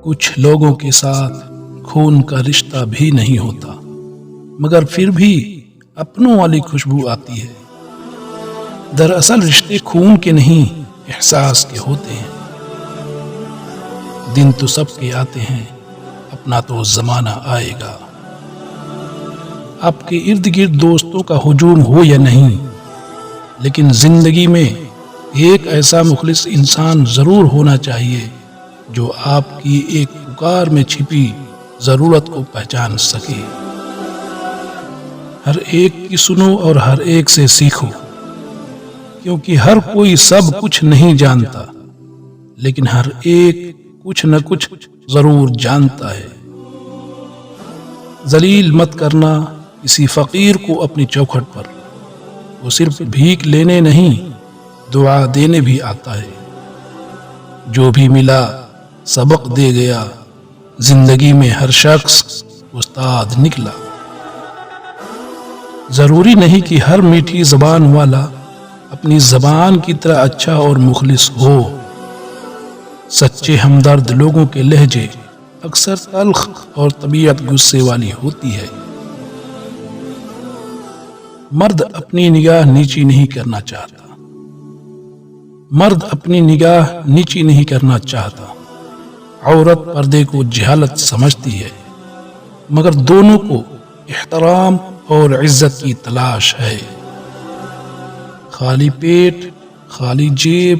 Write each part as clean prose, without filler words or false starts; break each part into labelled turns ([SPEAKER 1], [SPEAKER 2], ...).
[SPEAKER 1] کچھ لوگوں کے ساتھ خون کا رشتہ بھی نہیں ہوتا، مگر پھر بھی اپنوں والی خوشبو آتی ہے۔ دراصل رشتے خون کے نہیں، احساس کے ہوتے ہیں۔ دن تو سب کے آتے ہیں، اپنا تو زمانہ آئے گا۔ آپ کے ارد گرد دوستوں کا ہجوم ہو یا نہیں، لیکن زندگی میں ایک ایسا مخلص انسان ضرور ہونا چاہیے جو آپ کی ایک پکار میں چھپی ضرورت کو پہچان سکے۔ ہر ایک کی سنو اور ہر ایک سے سیکھو، کیونکہ ہر کوئی سب کچھ نہیں جانتا، لیکن ہر ایک کچھ نہ کچھ ضرور جانتا ہے۔ ذلیل مت کرنا کسی فقیر کو اپنی چوکھٹ پر، وہ صرف بھیک لینے نہیں دعا دینے بھی آتا ہے۔ جو بھی ملا سبق دے گیا، زندگی میں ہر شخص استاد نکلا۔ ضروری نہیں کہ ہر میٹھی زبان والا اپنی زبان کی طرح اچھا اور مخلص ہو۔ سچے ہمدرد لوگوں کے لہجے اکثر تلخ اور طبیعت غصے والی ہوتی ہے۔ مرد اپنی نگاہ نیچی نہیں کرنا چاہتا، مرد اپنی نگاہ نیچی نہیں کرنا چاہتا۔ عورت پردے کو جہالت سمجھتی ہے، مگر دونوں کو احترام اور عزت کی تلاش ہے۔ خالی پیٹ، خالی جیب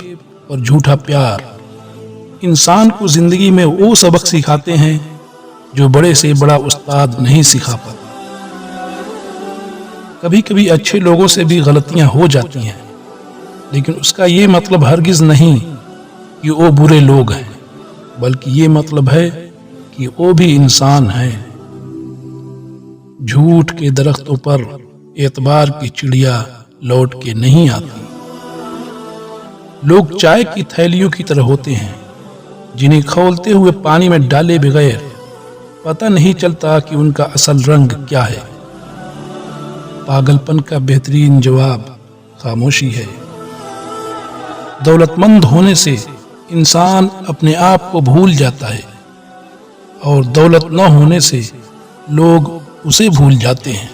[SPEAKER 1] اور جھوٹا پیار انسان کو زندگی میں وہ سبق سکھاتے ہیں جو بڑے سے بڑا استاد نہیں سکھا پاتا۔ کبھی کبھی اچھے لوگوں سے بھی غلطیاں ہو جاتی ہیں، لیکن اس کا یہ مطلب ہرگز نہیں کہ وہ برے لوگ ہیں، بلکہ یہ مطلب ہے کہ وہ بھی انسان ہیں۔ جھوٹ کے درختوں پر اعتبار کی چڑیا لوٹ کے نہیں آتی۔ لوگ چائے کی تھیلیوں کی طرح ہوتے ہیں جنہیں کھولتے ہوئے پانی میں ڈالے بغیر پتہ نہیں چلتا کہ ان کا اصل رنگ کیا ہے۔ پاگل پن کا بہترین جواب خاموشی ہے۔ دولت مند ہونے سے انسان اپنے آپ کو بھول جاتا ہے، اور دولت نہ ہونے سے لوگ اسے بھول جاتے ہیں۔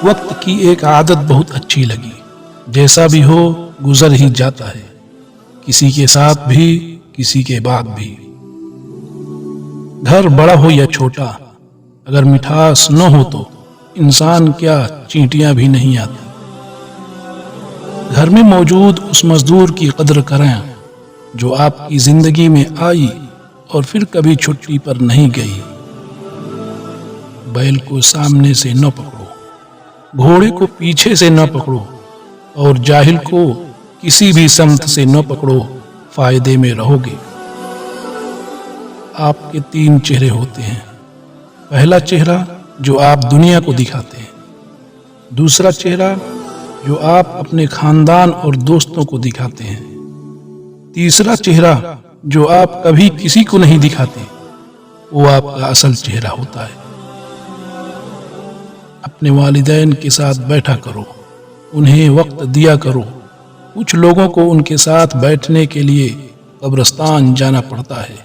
[SPEAKER 1] وقت کی ایک عادت بہت اچھی لگی، جیسا بھی ہو گزر ہی جاتا ہے، کسی کے ساتھ بھی کسی کے بعد بھی۔ گھر بڑا ہو یا چھوٹا، اگر مٹھاس نہ ہو تو انسان کیا چینٹیاں بھی نہیں آتی۔ گھر میں موجود اس مزدور کی قدر کریں جو آپ کی زندگی میں آئی اور پھر کبھی چھٹی پر نہیں گئی۔ بیل کو سامنے سے نہ پکڑو، گھوڑے کو پیچھے سے نہ پکڑو، اور جاہل کو کسی بھی سمت سے نہ پکڑو، فائدے میں رہو گے۔ آپ کے 3 چہرے ہوتے ہیں۔ پہلا چہرہ جو آپ دنیا کو دکھاتے ہیں، دوسرا چہرہ جو آپ اپنے خاندان اور دوستوں کو دکھاتے ہیں، تیسرا چہرہ جو آپ کبھی کسی کو نہیں دکھاتے، وہ آپ کا اصل چہرہ ہوتا ہے۔ اپنے والدین کے ساتھ بیٹھا کرو، انہیں وقت دیا کرو۔ کچھ لوگوں کو ان کے ساتھ بیٹھنے کے لیے قبرستان جانا پڑتا ہے۔